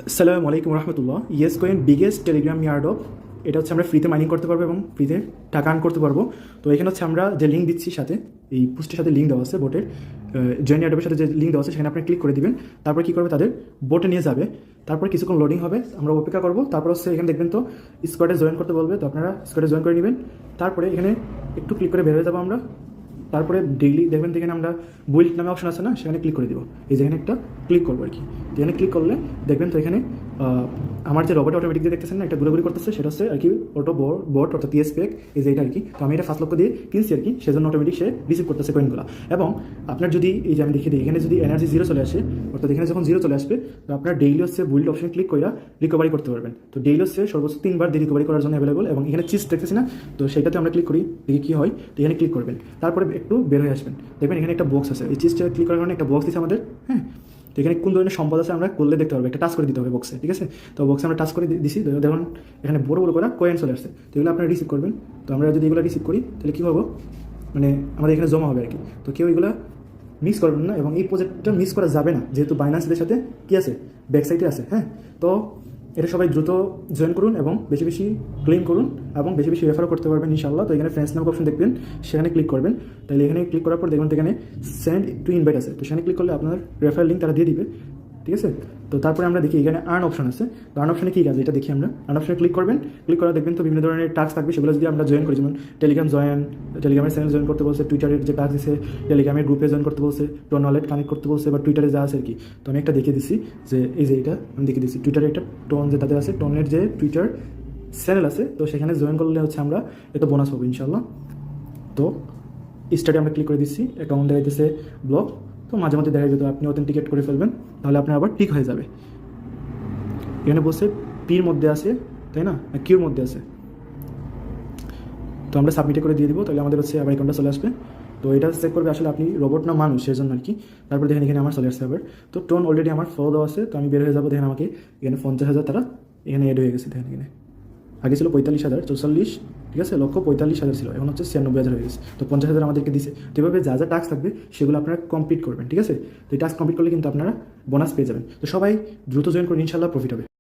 আসসালামু আলাইকুম রহমতুল্লাহ। Yes coin biggest telegram airdrop. এটা হচ্ছে আমরা ফ্রিতে মাইনিং করতে পারবো এবং ফ্রিতে টাকা আর্ন করতে পারবো। তো এখানে হচ্ছে আমরা যে লিঙ্ক দিচ্ছি সাথে, এই পোস্টের সাথে লিঙ্ক দেওয়া আছে বোটের, জয়েন ইয়ারড্রপের সাথে যে লিঙ্ক দেওয়া আছে সেখানে আপনি ক্লিক করে দিবেন। তারপর কী করবে, তাদের বোটে নিয়ে যাবে। তারপর কিছুক্ষণ লোডিং হবে, আমরা অপেক্ষা করবো। তারপর হচ্ছে এখানে দেখবেন তো স্কোয়াডে জয়েন করতে বলবে, তো আপনারা স্কোয়াডে জয়েন করে নেবেন। তারপরে এখানে একটু ক্লিক করে বের হয়ে যাবো আমরা। তারপরে ডেইলি দেখবেন তো এখানে আমরা বুইল্ড নামে অপশন আছে না, সেখানে ক্লিক করে দিব। এই যেখানে একটা ক্লিক করবো আর কি। এখানে ক্লিক করলে দেখবেন তো এখানে আমার যে রোবট অটোমেটিক দিয়ে দেখতেছেন না, একটা ঘুরে করতেছে, সেটা হচ্ছে আর কি অটো বোট অর্থাৎ পিএসপেক, এই যে এটা আর কি। তো আমি এটা 5 লক্ষ দিয়ে কিনছি আর কি, সেজন্য অটোমেটিক সে রিসিভ করতেছে কয়েনগুলো। এবং আপনার যদি এই যে আমি দেখিয়ে দিই, এখানে যদি এনার্জি 0 চলে আসে, অর্থাৎ এখানে যখন 0 চলে আসবে, তো আপনার ডেইলি হচ্ছে বুইল্ড অপশন ক্লিক করে রিকভারি করতে পারবেন। তো ডেইলি হচ্ছে সর্বোচ্চ 3 বার দিয়ে রিকভারি করার জন্য অ্যাভেলেবল। এবং এখানে চিজ দেখতেছি না, তো সেটাতে আমরা ক্লিক করি, দেখি কী হয়। তো এখানে ক্লিক করবেন, তারপরে একটু বের হয়ে আসবেন। দেখবেন এখানে একটা বক্স আছে, এই চিজটা ক্লিক করার কারণে একটা বক্স দিচ্ছে আমাদের। হ্যাঁ, তো এখানে কোন ধরনের সম্পদ আছে আমরা করলে দেখতে পারবো, একটা টাচ করে দিতে হবে বক্সে, ঠিক আছে। তো বক্সে আমরা টাচ করে দিছি, দেখুন এখানে বড় বড় করে কয়েন চলে আসছে। তো এগুলো আপনারা রিসিভ করবেন। তো আমরা যদি এগুলো রিসিভ করি তাহলে কী হবো, মানে আমাদের এখানে জমা হবে আর কি। তো কেউ এগুলো মিস করবেন না, এবং এই প্রজেক্টটা মিস করা যাবে না, যেহেতু বাইন্যান্সের সাথে কী আছে, ব্যাকসাইটে আছে। হ্যাঁ, তো এটা সবাই দ্রুত জয়েন করুন এবং বেশি বেশি ক্লেম করুন এবং বেশি বেশি রেফারও করতে পারবেন ইনশাআল্লাহ। তো এখানে ফ্রেন্ডস নামক অপশন দেখবেন, সেখানে ক্লিক করবেন। তাহলে এখানে ক্লিক করার পর দেখবেন এখানে সেন্ড টু ইনভাইট আছে, তো সেখানে ক্লিক করলে আপনার রেফারেল লিঙ্ক তারা দিয়ে দিবে, ঠিক আছে। তো তারপরে আমরা দেখি এখানে আর্ন অপশন আছে। তো আর্ন অপশনে কী কাজ এটা দেখি আমরা। আর্ন অপশনে ক্লিক করবেন, ক্লিক করা দেখবেন তো বিভিন্ন ধরনের টাস্ক থাকবে, সেগুলো যদি আমরা জয়েন করি, যেমন টেলিগ্রাম জয়েন, টেলিগ্রামের চ্যানেল জয়েন করতে বলছে, টুইটারের যে কাজ দিচ্ছে, টেলিগ্রামের গ্রুপে জয়েন করতে বলছে, টোন ওয়ালেট কানেক্ট করতে বলছে, বা টুইটারে যা আছে আর কি। তো আমি একটা দেখিয়ে দিচ্ছি যে এই যে এটা আমি দেখিয়ে দিচ্ছি, টুইটারে একটা টোন যে তাদের আছে, টোনের যে টুইটার চ্যানেল আছে, তো সেখানে জয়েন করলে হচ্ছে আমরা এটা বোনাস পাবো ইনশাল্লাহ। তো স্টার্টে আমরা ক্লিক করে দিচ্ছি, অ্যাকাউন্ট দেখাইতেছে ব্লক। তো মাঝে মধ্যে দেখা যেত আপনি অথেন্টিকেট করে ফেলবেন, তাহলে আপনার আবার ঠিক হয়ে যাবে। এখানে বলছে পির মধ্যে আছে, তাই না কিউর মধ্যে আছে। তো আমরা সাবমিটে করে দিয়ে দিব, তাহলে আমাদের হচ্ছে আবার অ্যাকাউন্টটা চলে আসবে। তো এটা চেক করবে আসলে আপনি রোবট না মানুষ, সেই জন্য আর কি। তারপর দেখেন এখানে আমার চলে আসছে আবার। তো টোন অলরেডি আমার ফলো দেওয়া আছে, তো আমি বের হয়ে যাবো। দেখেন আমাকে এখানে 50,000 তারা এখানে অ্যাড হয়ে গেছে। দেখেন এখানে আগে ছিল 45,000, 44, ঠিক আছে, 1,45,000 ছিল, এখন হচ্ছে 96,000 হয়ে গেছে। তো 50,000 আমাদেরকে দিছে। তো এভাবে যা যা টাস্ক থাকবে সেগুলো আপনারা কমপ্লিট করবেন, ঠিক আছে। তো এই টাস্ক কমপ্লিট করলে কিন্তু আপনারা বোনাস পেয়ে যাবেন। তো সবাই দ্রুত জয়েন করুন, ইনশাল্লাহ প্রফিট হবে।